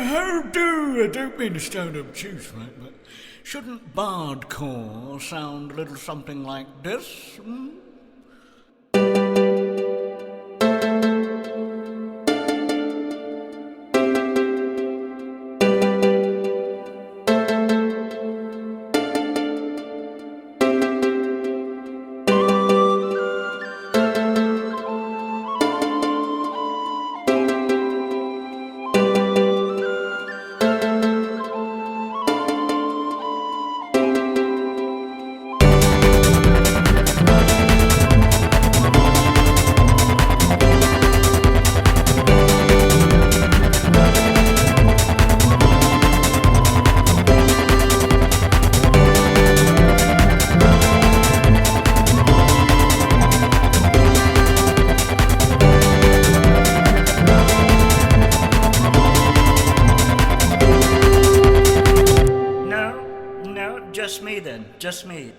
How do? I don't mean to sound obtuse, right, but shouldn't Bardcore sound a little something like this? No, just me then, just me.